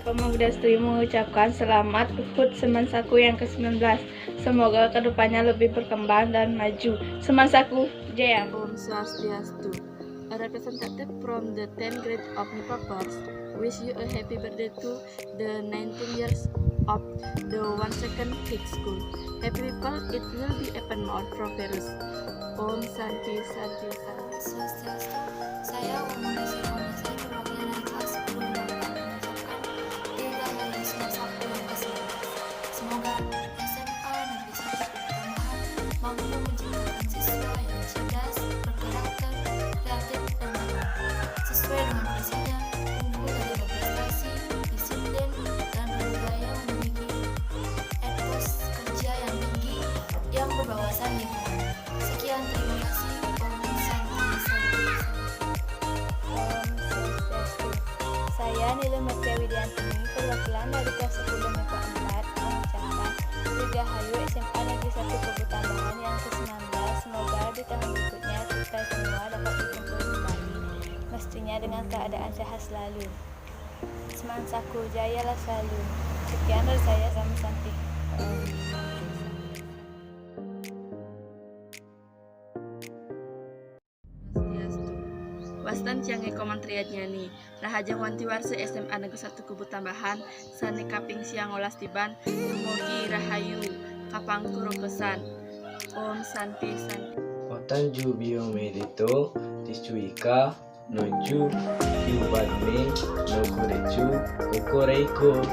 Pemudastri mengucapkan selamat HUT Semansaku yang ke-19. Semoga kedepannya lebih berkembang dan maju. Semansaku Jaya. Om Swastiastu. A representative from the 10th grade of Mipa wish you a happy birthday to the 19 years of the 1st kick school. Happy people, it will be even more prosperous. Om Santi Santi Santi. Swastiastu. Saya Ulang perwakilan dari kelas 10 mengucapkan Dirgahayu Semansaku yang ke-19. Semoga SMA Negeri 1 Kubutambahan mampu menciptakan siswa yang cerdas, berkarakter, kreatif, dan mampu sesuai dengan visinya, unggul dari berprestasi, disiplin, dan berbudaya, memiliki etos kerja yang tinggi yang berwawasan lingkungan. Sekian, terima kasih. Saya Nila Mertia Widiantini, perwakilan dari kelas 10 MIPA 4 mengucapkan Dirgahayu SMA Negeri 1 Kubutambahan yang ke-19. Semoga di tahun berikutnya kita semua dapat berkumpul kembali, mestinya dengan keadaan sehat selalu. Semansaku jayalah selalu. Sekian dari saya, Sama Santi. Wastan Ciange Komantriat Nyani Rahajang Wanti Warse SMA Negeri 1 Kubutambahan Sane Kaping Siang Olas Tiban Mogi Rahayu Kapangkuro Kesan Om Santi Santi. Otanju Biomerito Tichuika Noju Yubanme Nokorechu Okoreiko